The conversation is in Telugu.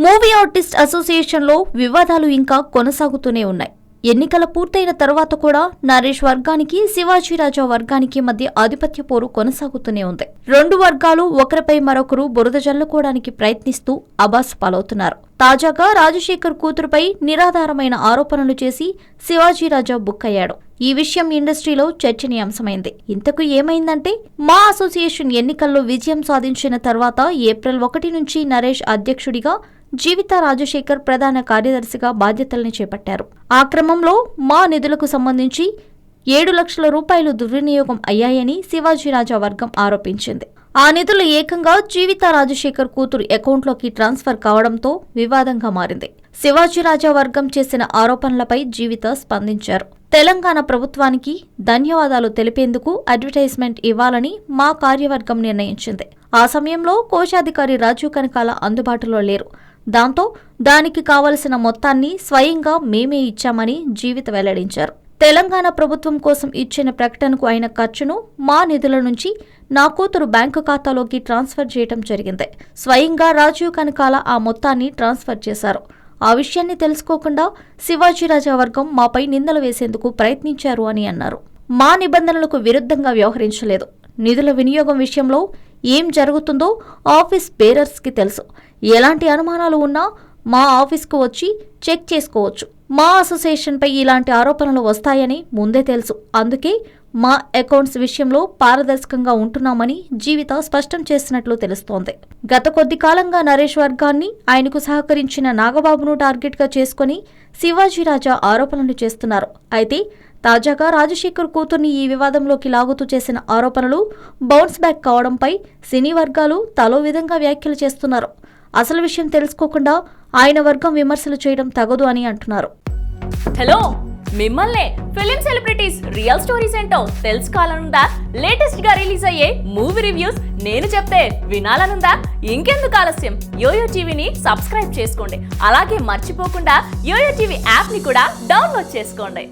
మూవీ ఆర్టిస్ట్ అసోసియేషన్లో వివాదాలు ఇంకా కొనసాగుతూనే ఉన్నాయి. ఎన్నికల పూర్తయిన తర్వాత కూడా నరేష్ వర్గానికి శివాజీరాజా వర్గానికి మధ్య ఆధిపత్య పోరు కొనసాగుతూనే ఉంది. రెండు వర్గాలు ఒకరిపై మరొకరు బురద జల్లుకోవడానికి ప్రయత్నిస్తూ అబాస్ పాలవుతున్నారు. తాజాగా రాజశేఖర్ కూతురుపై నిరాధారమైన ఆరోపణలు చేసి శివాజీరాజా బుక్కయ్యాడు. ఈ విషయం ఇండస్ట్రీలో చర్చనీయాంశమైంది. ఇంతకు ఏమైందంటే, మా అసోసియేషన్ ఎన్నికల్లో విజయం సాధించిన తర్వాత ఏప్రిల్ 1 నుంచి నరేష్ అధ్యక్షుడిగా, జీవితా రాజశేఖర్ ప్రధాన కార్యదర్శిగా బాధ్యతల్ని చేపట్టారు. ఆ క్రమంలో మా నిధులకు సంబంధించి 7 లక్షల రూపాయలు దుర్వినియోగం అయ్యాయని శివాజీరాజా వర్గం ఆరోపించింది. ఆ నిధులు ఏకంగా జీవితా రాజశేఖర్ కూతురు అకౌంట్లోకి ట్రాన్స్ఫర్ కావడంతో వివాదంగా మారింది. శివాజీరాజా వర్గం చేసిన ఆరోపణలపై జీవిత స్పందించారు. తెలంగాణ ప్రభుత్వానికి ధన్యవాదాలు తెలిపేందుకు అడ్వర్టైజ్మెంట్ ఇవ్వాలని మా కార్యవర్గం నిర్ణయించింది. ఆ సమయంలో కోశాధికారి రాజీవ్ కనకాల అందుబాటులో లేరు. దాంతో దానికి కావలసిన మొత్తాన్ని స్వయంగా మేమే ఇచ్చామని జీవిత వెల్లడించారు. తెలంగాణ ప్రభుత్వం కోసం ఇచ్చిన ప్రకటనకు అయిన ఖర్చును మా నిధుల నుంచి నా కూతురు బ్యాంకు ఖాతాలోకి ట్రాన్స్ఫర్ చేయడం జరిగింది. స్వయంగా రాజీవ్ కనకాల ఆ మొత్తాన్ని ట్రాన్స్ఫర్ చేశారు. ఆ విషయాన్ని తెలుసుకోకుండా శివాజీరాజా వర్గం మాపై నిందలు వేసేందుకు ప్రయత్నించారు అని అన్నారు. మా నిబంధనలకు విరుద్ధంగా వ్యవహరించలేదు. నిధుల వినియోగం విషయంలో ఏం జరుగుతుందో ఆఫీస్ బేరర్స్కి తెలుసు. ఎలాంటి అనుమానాలు ఉన్నా మా ఆఫీస్కు వచ్చి చెక్ చేసుకోవచ్చు. మా అసోసియేషన్పై ఇలాంటి ఆరోపణలు వస్తాయని ముందే తెలుసు. అందుకే మా అకౌంట్స్ విషయంలో పారదర్శకంగా ఉంటున్నామని జీవిత స్పష్టం చేసినట్లు తెలుస్తోంది. గత కొద్ది కాలంగా నరేష్ వర్గాన్ని, ఆయనకు సహకరించిన నాగబాబును టార్గెట్గా చేసుకుని శివాజీరాజా ఆరోపణలు చేస్తున్నారు. అయితే తాజాగా రాజశేఖర్ కూతుర్ని ఈ వివాదంలోకి లాగుతూ చేసిన ఆరోపణలు బౌన్స్ బ్యాక్ కావడంపై సినీ వర్గాలు తలో విధంగా వ్యాఖ్యలు చేస్తున్నారు. అసలు విషయం తెలుసుకోకుండా ఆయన వర్గం విమర్శలు చేయడం తగదు అని అంటున్నారు. హలో, మిమ్మల్నే ఫిలిం సెలబ్రిటీస్ రియల్ స్టోరీస్ ఏంటో తెలుసుకోవాలనుందా? లేటెస్ట్ గా రిలీజ్ అయ్యే మూవీ రివ్యూస్ నేను చెప్తే వినాలనుందా? ఇంకెందుకు ఆలస్యం, యోయో టీవీని సబ్స్క్రైబ్ చేసుకోండి. అలాగే మర్చిపోకుండా యోయో టీవీ యాప్ ని కూడా డౌన్లోడ్ చేసుకోండి.